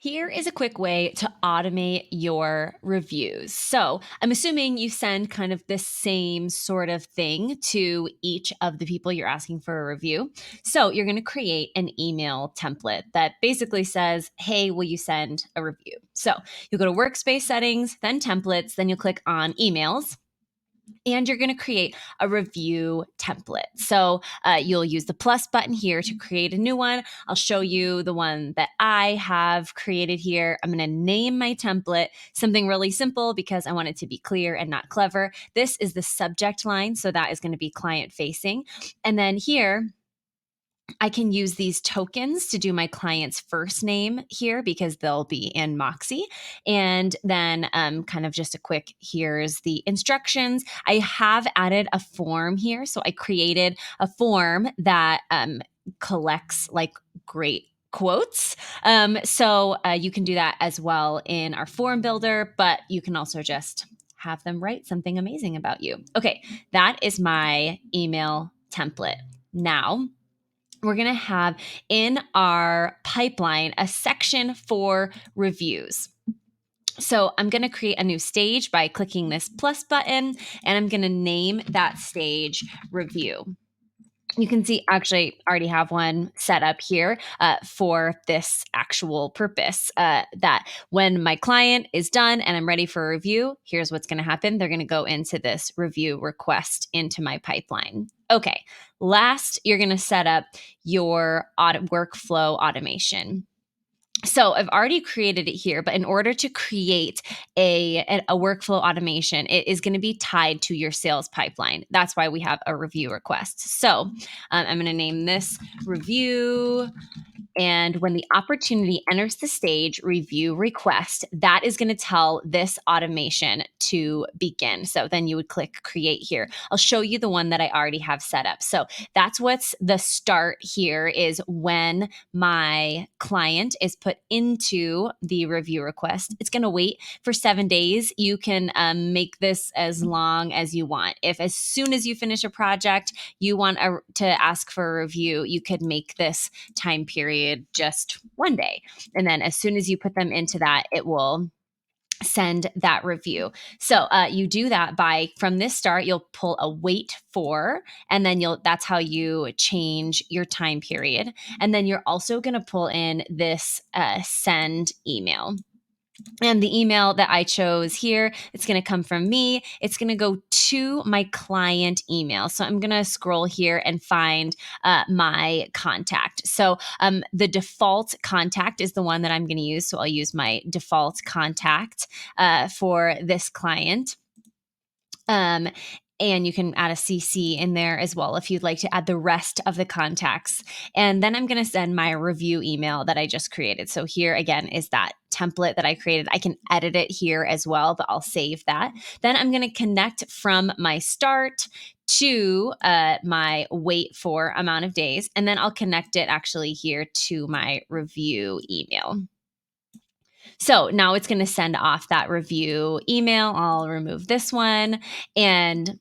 Here is a quick way to automate your reviews. So I'm assuming you send kind of the same sort of thing to each of the people you're asking for a review. So you're going to create an email template that basically says, hey, will you send a review? So you'll go to workspace settings, then templates, then you'll click on emails. And you're going to create a review template. So you'll use the plus button here to create a new one. I'll show you the one that I have created here. I'm going to name my template something really simple because I want it to be clear and not clever. This is the subject line. So that is going to be client facing. And then here, I can use these tokens to do my client's first name here because they'll be in Moxie. And then kind of just a quick, here's the instructions. I have added a form here. So I created a form that collects like great quotes. So you can do that as well in our form builder, but you can also just have them write something amazing about you. Okay, that is my email template. Now, we're going to have in our pipeline a section for reviews. So I'm going to create a new stage by clicking this plus button, and I'm going to name that stage review. You can see actually I already have one set up here for this actual purpose that when my client is done and I'm ready for a review, here's what's going to happen. They're going to go into this review request into my pipeline. Okay, last, you're going to set up your workflow automation. So I've already created it here, but in order to create a workflow automation, it is going to be tied to your sales pipeline. That's why we have a review request. So I'm going to name this review. And when the opportunity enters the stage, review request, that is going to tell this automation to begin. So then you would click create here. I'll show you the one that I already have set up. So that's what's the start here is when my client is put into the review request. It's going to wait for 7 days. You can make this as long as you want. If as soon as you finish a project, you want to ask for a review, you could make this time period just 1 day. And then as soon as you put them into that, it will send that review. So you do that by from this start, you'll pull a wait for, and then that's how you change your time period. And then you're also going to pull in this send email. And the email that I chose here, it's going to come from me. It's going to go to my client email. So I'm going to scroll here and find my contact. So the default contact is the one that I'm going to use. So I'll use my default contact for this client. And you can add a CC in there as well if you'd like to add the rest of the contacts. And then I'm going to send my review email that I just created. So here again is that template that I created. I can edit it here as well, but I'll save that. Then I'm going to connect from my start to my wait for amount of days. And then I'll connect it actually here to my review email. So now it's going to send off that review email. I'll remove this one. And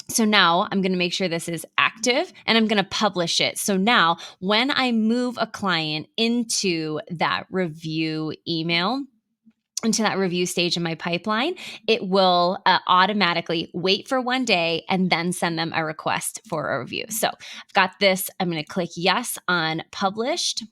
so now I'm going to make sure this is active and I'm going to publish it. So now when I move a client into that review email, into that review stage in my pipeline, it will automatically wait for 1 day and then send them a request for a review. So I've got this. I'm going to click yes on published.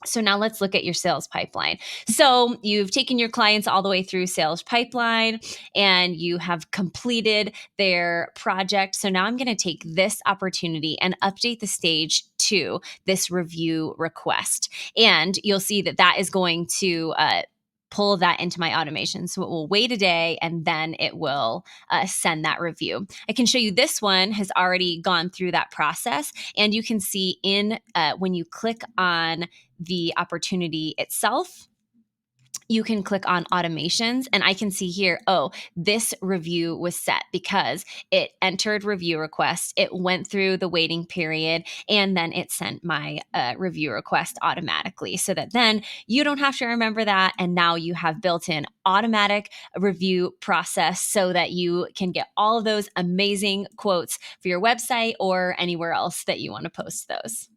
So now let's look at your sales pipeline. So you've taken your clients all the way through sales pipeline and you have completed their project. So now I'm going to take this opportunity and update the stage to this review request. And you'll see that that is going to pull that into my automation. So it will wait a day and then it will send that review. I can show you this one has already gone through that process. And you can see in when you click on the opportunity itself, you can click on automations and I can see here, oh, this review was set because it entered review request, it went through the waiting period, and then it sent my review request automatically so that then you don't have to remember that. And now you have built in automatic review process so that you can get all of those amazing quotes for your website or anywhere else that you want to post those.